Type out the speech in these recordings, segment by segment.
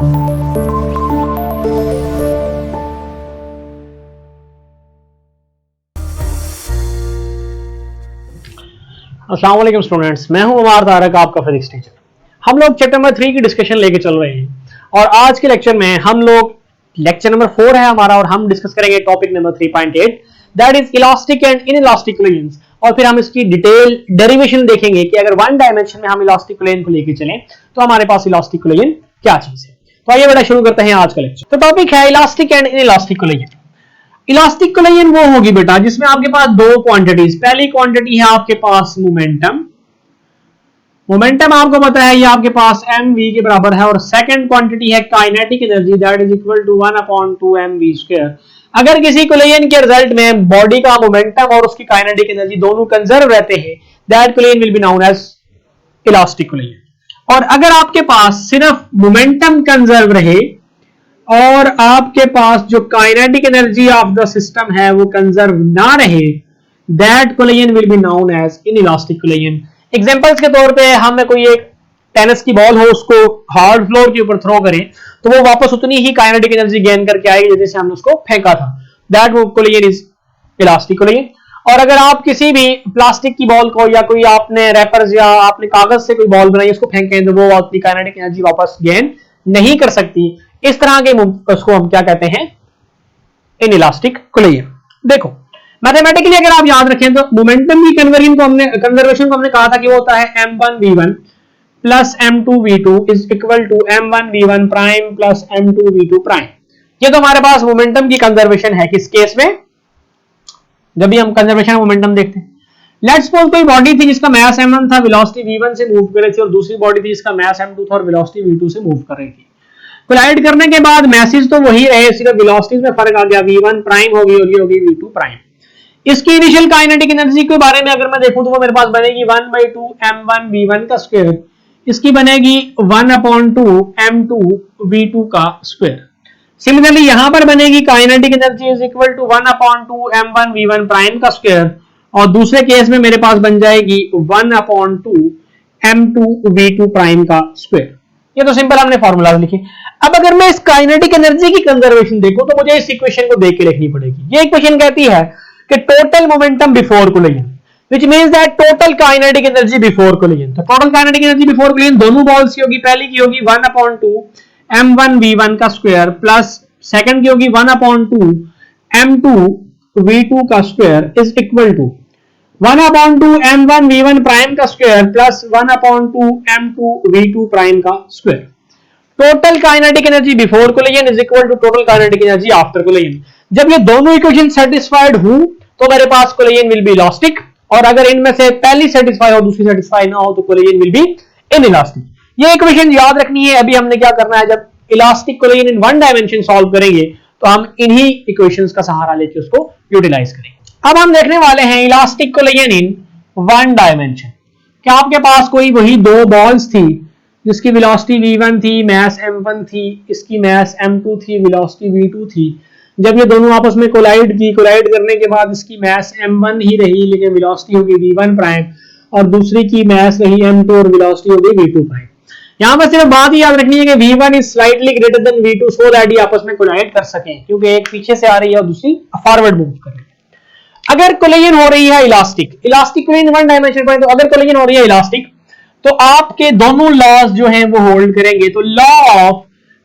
अस्सलाम वालेकुम स्टूडेंट्स, मैं हूं उमर तारक, आपका फिजिक्स टीचर। हम लोग चैप्टर नंबर 3 की डिस्कशन लेके चल रहे हैं और आज के लेक्चर में हम लोग लेक्चर नंबर 4 है हमारा और हम डिस्कस करेंगे topic number 3.8 that is elastic and inelastic collisions. और फिर हम इसकी डिटेल डेरिवेशन देखेंगे कि अगर वन डायमेंशन में हम इलास्टिक कोलिजन को लेके चलें तो हमारे पास इलास्टिक कोलिजन क्या चीज है। तो आइए बेटा शुरू करते हैं आज का लेक्चर। तो टॉपिक है elastic and inelastic collision. Elastic collision वो होगी बेटा जिसमें आपके पास दो क्वांटिटीज, पहली क्वांटिटी है आपके पास मोमेंटम, मोमेंटम आपको पता है ये आपके पास mv के बराबर है, और सेकंड क्वांटिटी है kinetic energy that is equal to 1/2 mv²। अगर किसी कोलिजन के रिजल्ट में बॉडी का मोमेंटम और उसकी काइनेटिक एनर्जी दोनों कंजर्व रहते हैं that collision will be known as elastic collision. और अगर आपके पास सिर्फ मोमेंटम कंजर्व रहे और आपके पास जो kinetic energy of the system है वो कंजर्व ना रहे that collision will be known as inelastic collision. Examples के तौर पे हम कोई एक टेनिस की बॉल हो उसको हार्ड फ्लोर के ऊपर थ्रो करें तो वो वापस उतनी ही काइनेटिक एनर्जी गेन करके आएगी जैसे हमने उसको फेंका था, that collision is elastic collision. और अगर आप किसी भी प्लास्टिक की बॉल को या कोई आपने रैपर्स या आपने कागज से कोई बॉल बनाई उसको फेंकें तो वो अपनी काइनेटिक एनर्जी वापस गेन नहीं कर सकती। इस तरह के उसको हम क्या कहते हैं, इनइलास्टिक कोलिजन। देखो मैथमेटिकली अगर आप याद रखें तो मोमेंटम की कंजर्वेशन को हमने कहा था कि वो होता है m1v1 plus m2v2 is equal to m1v1 prime plus m2v2 prime. ये तो हमारे पास मोमेंटम की कंजर्वेशन है। किस केस में? जब भी हम कंजर्वेशन मोमेंटम देखते हैं। लेट्स सपोज कोई बॉडी थी जिसका मास m1 था, वेलोसिटी v1 से मूव कर रही थी, और दूसरी बॉडी थी जिसका मास m2 था और वेलोसिटी v2 से मूव कर रही थी। कोलाइड करने के बाद मैसेज तो वही रहे, सिर्फ वेलोसिटीज में फर्क आ गया, v1 प्राइम होगी और ये होगी v2 प्राइम। इसकी इनिशियल काइनेटिक एनर्जी के बारे में अगर मैं देखूं तो वो मेरे पास बनेगी 1/2 m1v1 का स्क्वायर, इसकी बनेगी 1/2 m2 v2 का स्क्वायर। सिमिलरली यहां पर बनेगी kinetic energy is equal to 1/2 m1v1 prime का स्क्वायर, और दूसरे केस में मेरे पास बन जाएगी 1/2 m2 v2 प्राइम का स्क्वायर। ये तो सिंपल हमने फॉर्मूला लिखे। अब अगर मैं इस काइनेटिक एनर्जी की कंजर्वेशन देखूं तो मुझे इस इक्वेशन को देख के लिखनी पड़ेगी। ये इक्वेशन कहती है कि total momentum before collision which means that total kinetic energy before collision. तो total kinetic energy before collision दोनों बॉल्स की होगी, पहली की होगी 1/2 m1v1 का स्क्वायर प्लस सेकंड की होगी 1/2 m2 v2 का square is equal to 1/2 m1v1 prime का square plus 1/2 m2 v2 prime का square. Total kinetic energy before collision is equal to total kinetic energy after collision. जब ये दोनों equation satisfied हो तो मेरे पास कोलिजन विल बी इलास्टिक, और अगर इनमें से पहली सेटिस्फाई हो दूसरी सेटिस्फाई ना हो तो कोलिजन विल बी इनइलास्टिक। ये इक्वेशन याद रखनी है। अभी हमने क्या करना है, जब elastic collision in one dimension solve करेंगे तो हम इन्हीं इक्वेशंस का सहारा लेके उसको यूटिलाइज करेंगे। अब हम देखने वाले हैं elastic collision in one dimension. क्या आपके पास कोई वही दो बॉल्स थी जिसकी वेलोसिटी v1 थी, मास m1 थी, इसकी मास m2 थी, वेलोसिटी v2 थी। जब ये दोनों आपस में कोलाइड की, कोलाइड करने के बाद इसकी मास m1 ही रही लेकिन वेलोसिटी होगी v1 प्राइम, और दूसरी की मास रही m2 और वेलोसिटी होगी v2 प्राइम। यहां पर सिर्फ बात ही याद रखनी है कि v1 is slightly greater than v2 so that ये आपस में कोलाइड कर सकें, क्योंकि एक पीछे से आ रही है और दूसरी फॉरवर्ड मूव कर रही है। अगर कोलिजन हो रही है इलास्टिक कोलिजन वन डायमेंशन पर, तो अगर कोलिजन हो रही है इलास्टिक तो आपके दोनों लॉज जो हैं वो होल्ड करेंगे। तो law of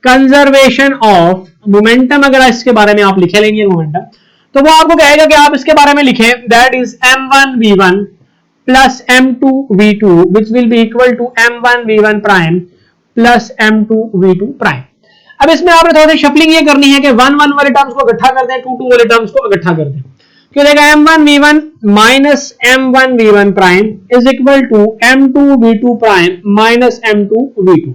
conservation of momentum अगर इसके बारे में आप लिखे लेंगे मोमेंटम, तो वो आपको कहेगा कि आप इसके बारे में लिखें that is m1v1 plus m2v2 which will be equal to m1v1 prime plus m2v2 prime. अब इसमें आपने थोड़ी सी शफलिंग ये करनी है कि 1 वाले टर्म्स को इकट्ठा कर दें, 2 वाले टर्म्स को इकट्ठा कर दें। क्यों देगा m1v1 minus m1v1 prime is equal to m2v2 prime minus m2v2।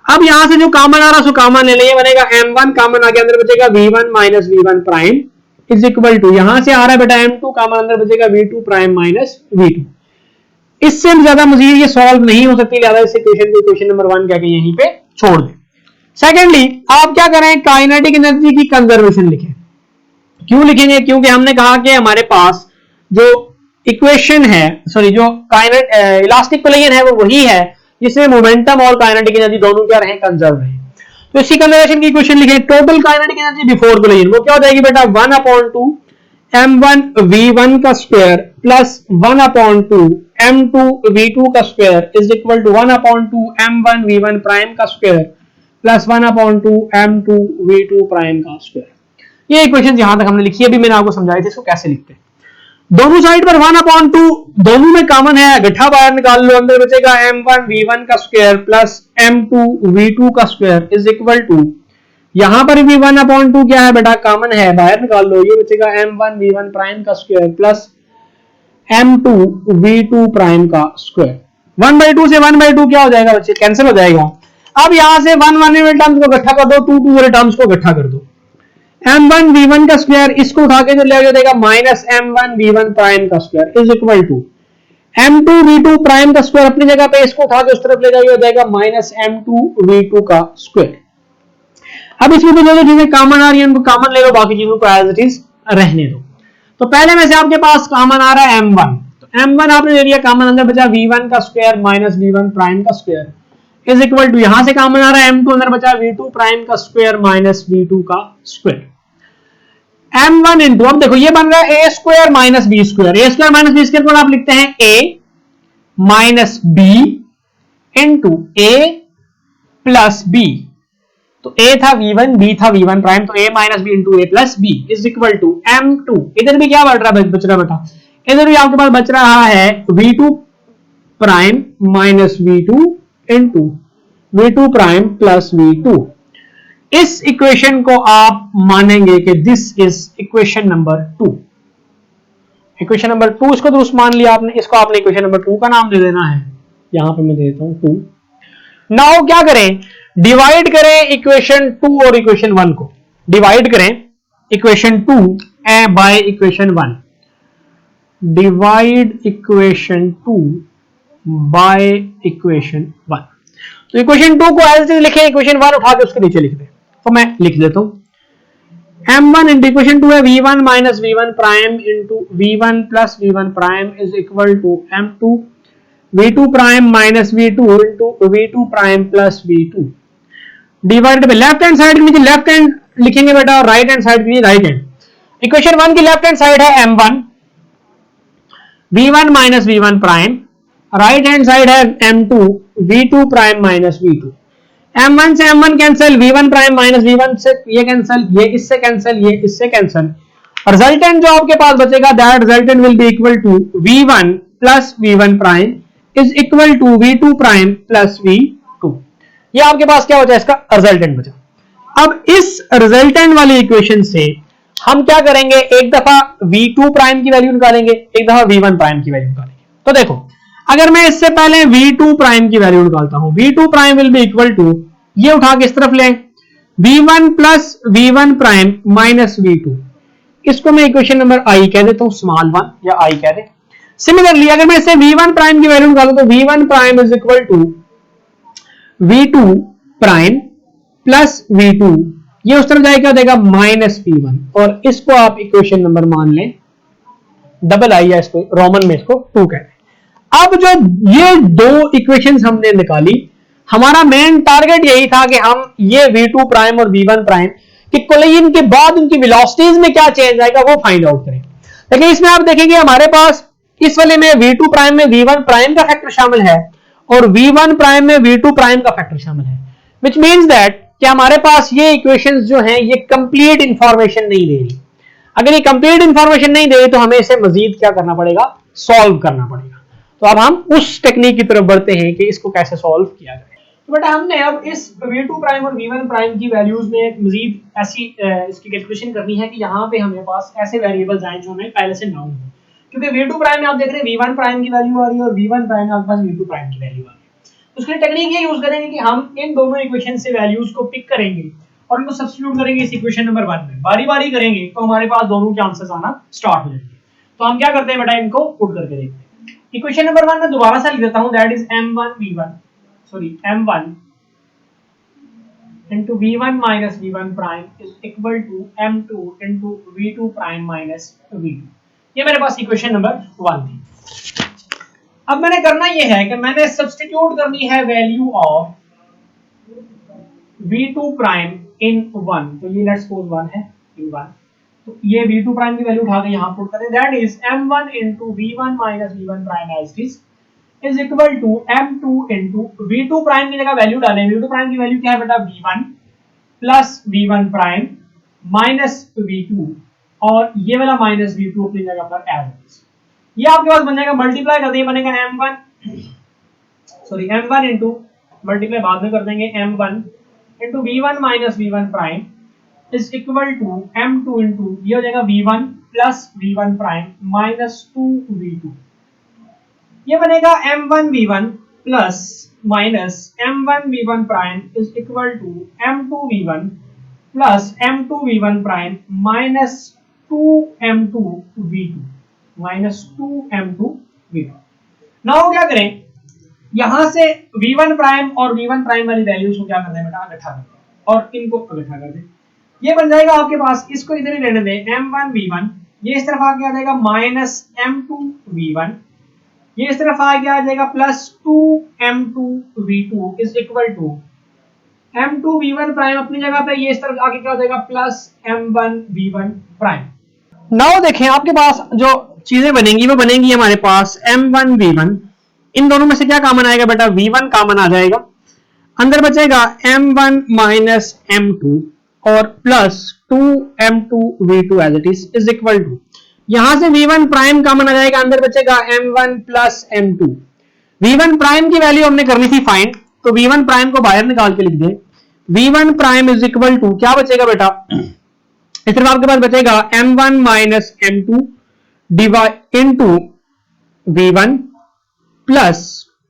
अब यहां से जो कॉमन आ रहा है सो कॉमन ले लेंगे, बनेगा m1 कॉमन आ गया, अंदर बचेगा v1 minus v1 prime is equal to, यहां से आ रहा है बेटा m2 कॉमन, अंदर बचेगा v2 प्राइम माइनस v2। इससे ज्यादा मजीद ये सॉल्व नहीं हो सकती, लिहाजा इस इक्वेशन को इक्वेशन नंबर 1 कह के यहीं पे छोड़ दें। सेकेंडली आप क्या करें, काइनेटिक एनर्जी की कंजर्वेशन लिखें। क्यों लिखेंगे? क्योंकि हमने कहा कि हमारे पास जो इक्वेशन है, सॉरी जो इलास्टिक कोलिजन है वो वही है जिसमें मोमेंटम और काइनेटिक एनर्जी दोनों क्या रहे, कंजर्व रहे। तो इसी कंजर्वेशन की इक्वेशन लिखें, total kinetic energy before collision वो क्या हो जाएगी बेटा 1/2 m1 v1 का स्क्वायर प्लस 1/2 m2 v2 का square is equal to 1/2 m1 v1 prime का square plus 1/2 m2 v2 prime का स्क्वायर। ये इक्वेशन यहां तक हमने लिखी है, अभी मैंने आपको समझाया था इसको कैसे लिखते हैं। दोनों साइड पर 1/2 दोनों में कॉमन है, गठा बाहर निकाल लो, अंदर बचेगा m1 v1 का स्क्वायर प्लस m2 v2 का स्क्वायर इज इक्वल टू, यहां पर भी 1/2 क्या है बेटा कॉमन है, बाहर निकाल लो, ये बचेगा m1 v1 प्राइम का square plus m2 v2 prime का स्क्वायर। 1/2 से 1/2 क्या हो जाएगा बच्चे, कैंसिल हो जाएगा। अब यहां से 1 वाले टर्म्स को इकट्ठा कर दो, 2 वाले टर्म्स को इकट्ठा कर दो, m1 v1 का स्क्वायर इसको उठा के जो ले जाएगा माइनस m1 v1 प्राइम का square is equal to m2 v2 prime का स्क्वायर अपनी जगह पे, इसको उठा के उस तरफ ले जाएगा माइनस m2 v2 का स्क्वायर। अब इसमें जो जो चीजें कॉमन आ रही है उनको कॉमन ले लो, बाकी चीजों को एज इट इज रहने दो। तो पहले में से आपके पास कॉमन आ रहा है m1, तो m1 आपने ले लिया कॉमन, अंदर बचा v1 का स्क्वायर माइनस v1 प्राइम का स्क्वायर इज इक्वल टू, यहां से कॉमन आ रहा है m2, अंदर बचा v2 प्राइम का स्क्वायर माइनस v2 का स्क्वायर। m1 इंटू, अब देखो ये बन रहा है a square minus b square, a square minus b square को आप लिखते हैं a minus b into a plus b। तो a था v1, b था v1 प्राइम, तो a minus b into a plus b is equal to m2, इधर भी क्या बच रहा है, बच रहा बेटा, इधर भी आपके पास बच रहा है v2 prime minus v2 into v2 prime plus v2। इस इक्वेशन को आप मानेंगे कि this is equation number 2। Equation number 2 इसको दुरुस्त मान लिया आपने, इसको आपने इक्वेशन नंबर 2 का नाम दे देना है, यहां पे मैं दे देता हूं 2। नाउ क्या करें, डिवाइड करें इक्वेशन 2 और इक्वेशन 1 को, डिवाइड करें equation 2 by equation 1, divide equation 2 by equation 1। तो इक्वेशन 2 को एज इट इज लिखें, इक्वेशन 1 उठा के उसके नीचे लिख दें, तो मैं लिख देता हूं m1 इंटू इक्वेशन 2 है v1 minus v1 prime into v1 plus v1 prime is equal to m2 v2 prime minus v2 into v2 prime plus v2 divided by left hand side के नीचे लेफ्ट हैंड लिखेंगे बेटा और right hand side के नीचे right hand. Equation 1 की left hand side है m1 v1 minus v1 prime, right hand side है m2 v2 prime minus v2। m1 से m1 cancel, v1 prime minus v1 से ये कैंसिल, ये इससे कैंसिल, ये इससे कैंसिल, रिजल्टेंट जो आपके पास बचेगा that resultant will be equal to v1 plus v1 prime is equal to v2 prime plus v2। ये आपके पास क्या हो जाए, इसका रिजल्टेंट बचा। अब इस रिजल्टेंट वाली इक्वेशन से हम क्या करेंगे, एक दफा v2 प्राइम की वैल्यू निकालेंगे, एक दफा v1 प्राइम की वैल्यू निकालेंगे। तो देखो अगर मैं इससे पहले v2 प्राइम की वैल्यू निकालता हूं, v2 prime will be equal to, ये उठा के इस तरफ लें v1 plus v1 prime minus v2, इसको मैं इक्वेशन नंबर i कह देता हूं, स्मॉल 1 या i कह दे। सिमिलरली अगर मैं इससे v1 प्राइम की वैल्यू निकालूं तो v1 prime is equal to v2 prime plus v2, ये उस तरफ जाएगा क्या देगा माइनस v1, और इसको आप इक्वेशन नंबर मान लें डबल आई या इसको रोमन में इसको 2 कहते हैं। अब जो ये दो इक्वेशंस हमने निकाली, हमारा मेन टारगेट यही था कि हम ये v2 प्राइम और v1 प्राइम कि कोलिजन के बाद उनकी वेलोसिटीज में क्या चेंज आएगा वो फाइंड आउट करें। लेकिन इसमें आप देखेंगे हमारे पास इस वाले में v2 प्राइम में v1 प्राइम का फैक्टर शामिल है और v1 प्राइम में v2 प्राइम का फैक्टर शामिल है, विच मीन्स दैट कि हमारे पास ये इक्वेशंस जो हैं ये कंप्लीट इंफॉर्मेशन नहीं दे रही। अगर ये कंप्लीट इंफॉर्मेशन नहीं दे रही तो हमें इसे मजीद क्या करना पड़ेगा, सॉल्व करना पड़ेगा। तो अब हम उस टेक्निक की तरफ बढ़ते हैं कि इसको कैसे सॉल्व किया जाए। तो बेटा हमने अब इस v2 प्राइम और v1 प्राइम की वैल्यूज में मजीद ऐसी इसकी कैलकुलेशन करनी है कि यहाँ पे हमें पास ऐसे वेरिएबल्स आए जो हमें पहले से नाउन हो, क्योंकि v2 प्राइम में आप देख रहे हैं v1 प्राइम की वैल्यू आ रही है और v1 प्राइम में आपके पास v2 प्राइम की वैल्यू आ रही है। उसके लिए टेक्निक ये यूज करेंगे कि हम इन दोनों इक्वेशन से वैल्यूज को पिक करेंगे और उनको सब्स्टिट्यूट करेंगे इस इक्वेशन नंबर 1 में, बारी बारी करेंगे तो हमारे पास दोनों के आंसर्स आना स्टार्ट हो जाएंगे। तो हम क्या करते हैं बेटा, इनको पुट करके देखते हैं। इक्वेशन नंबर 1 में दोबारा से लिख देता हूं, that is m1 into v1 minus v1 prime is equal to m2 into v2 prime minus v2। ये मेरे पास इक्वेशन नंबर 1 थी। अब मैंने करना ये है कि मैंने सब्स्टिट्यूट करनी है वैल्यू ऑफ v2 प्राइम इन 1, तो ये लेट्स सपोज 1 है इन 1, तो ये v2 प्राइम की वैल्यू उठा के यहाँ पुट करें, that is m1 into v1 minus v1 prime as is equal to m2 into v2 prime की जगह वैल्यू डालें, v2 प्राइम की वैल्यू क्या है बेटा v1 plus v1 prime minus v2 और ये वाला माइनस v2 अपनी जगह पर एड, ये आपके पास बन जाएगा, मल्टीप्लाई कर देंगे बनेगा m1 इंटू मल्टीप्लाई बाद में कर देंगे m1 into v1 minus v1 prime is equal to m2 into ये हो जाएगा v1 plus v1 prime minus 2v2, ये बनेगा m1 v1 plus minus m1 v1 prime is equal to m2 v1 plus m2 v1 prime minus 2m2 v2 minus 2m2 v2। Now क्या करें, यहां से v1 prime और v1 prime वाली values को क्या करना है बेटा, इकट्ठा करना है और इनको इकट्ठा कर दें, ये बन जाएगा आपके पास, इसको इधर ही रहने दें m1 v1, ये इस तरफ आके आ जाएगा माइनस m2 v1, ये इस तरफ आके आ जाएगा plus 2m2 v2 is equal to m2 v1 prime अपनी जगह पे, ये इस तरफ आके क्या हो जाएगा plus m1 v1 prime. Now देखें आपके पास जो चीजें बनेंगी वो बनेंगी हमारे पास m1 v1, इन दोनों में से क्या कॉमन आएगा बेटा, v1 कॉमन आ जाएगा, अंदर बचेगा m1 माइनस m2 और plus 2m2 v2 as it is equal to, यहां से v1 प्राइम कॉमन आ जाएगा, अंदर बचेगा m1 plus m2, v1 prime की वैल्यू हमने करनी थी फाइंड, तो v1 प्राइम को बाहर निकाल के लिख दें, v1 prime is equal to क्या बचेगा बेटा, इस तरफ आपके पास बचेगा m1 minus m2 divide into v1 plus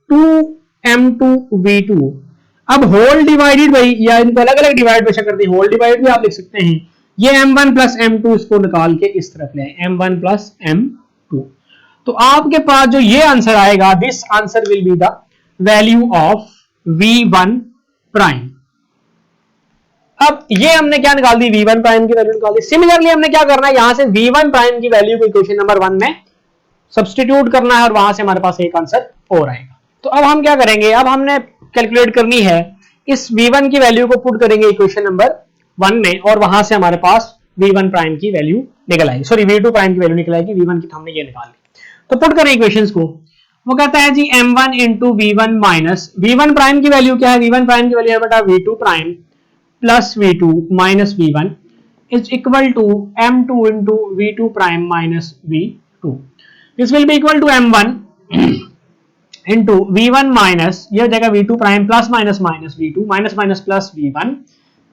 2m2 v2, अब होल डिवाइडेड बाई, या इनको अलग अलग डिवाइड बेशक करते हैं, होल डिवाइड भी आप लिख सकते हैं, ये m1 प्लस m2 इसको निकाल के इस तरफ ले m1 प्लस m2, तो आपके पास जो ये आंसर आएगा, this answer will be the value of v1 prime. अब ये हमने क्या निकाल दी, v1 प्राइम की वैल्यू निकाल दी। सिमिलरली हमने क्या करना है, यहां से v1 प्राइम की वैल्यू को इक्वेशन नंबर 1 में सब्स्टिट्यूट करना है और वहां से हमारे पास एक आंसर और आएगा। तो अब हम क्या करेंगे, अब हमने कैलकुलेट करनी है, इस v1 की वैल्यू को पुट करेंगे इक्वेशन नंबर 1 में और वहां से हमारे पास v1 प्राइम की वैल्यू निकल आएगी, सॉरी v2 प्राइम की वैल्यू निकल आएगी, v1 की हमने ये निकाल ली। तो पुट करें इक्वेशंस को, वो कहता है जी m1 into v1 minus v1 prime की वैल्यू क्या है, v1 प्राइम की वैल्यू है बेटा v2 prime plus v2 minus v1 is equal to m2 into v2 prime minus v2, this will be equal to m1 into v1 minus ये हो जाएगा v2 prime plus minus minus v2 minus minus plus v1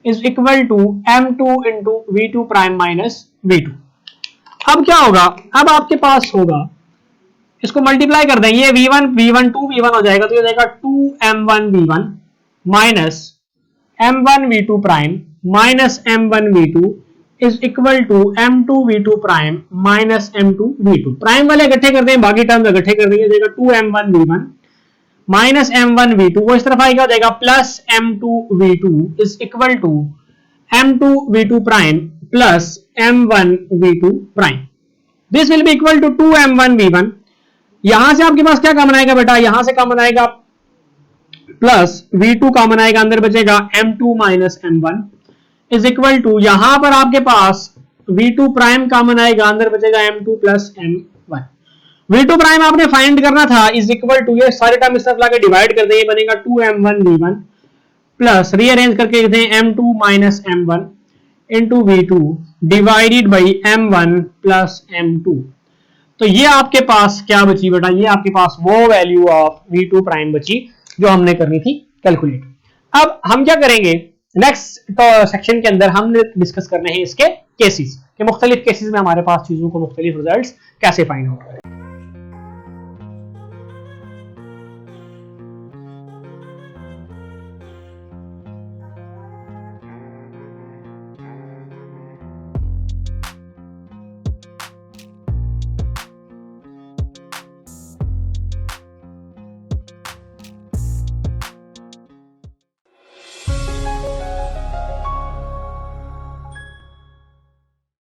is equal to m2 into v2 prime minus v2। अब क्या होगा, अब आपके पास होगा, इसको मल्टीप्लाई कर दें, ये v1 v1 2v1 हो जाएगा, तो ये हो जाएगा 2m1 v1 minus m1 v2 prime minus m1 v2 is equal to m2 v2 prime minus m2 v2, prime वाले इकट्ठे कर दें, बाकी टर्म इकट्ठे कर देंगे, जाएगा 2m1 v1 minus m1 v2, वो इस तरफ आएगा, हो जाएगा plus m2 v2 is equal to m2 v2 prime plus m1 v2 prime, this will be equal to 2m1 v1, यहां से आपके पास क्या कॉमन आएगा बेटा, यहां से कॉमन आएगा प्लस v2 कॉमन आएगा, अंदर बचेगा m2 minus m1 is equal to, यहां पर आपके पास v2 प्राइम कॉमन आएगा, अंदर बचेगा m2 plus m1, v2 prime आपने फाइंड करना था, इज इक्वल टू ये सारे टर्म इस तरफ लाके डिवाइड कर दें, ये बनेगा 2m1 v1 प्लस रीअरेंज करके लिखते हैं m2 minus m1 into v2 divided by m1 plus m2, तो ये आपके पास क्या बची बेटा, ये आपके पास वो वैल्यू ऑफ v2 प्राइम बची जो हमने करनी थी कैलकुलेट। अब हम क्या करेंगे, नेक्स्ट सेक्शन के अंदर हमने डिस्कस करने हैं इसके केसेस, कि मुख्तलिफ केसेस में हमारे पास चीजों को मुख्तलिफ रिजल्ट्स कैसे फाइंड आउट करें।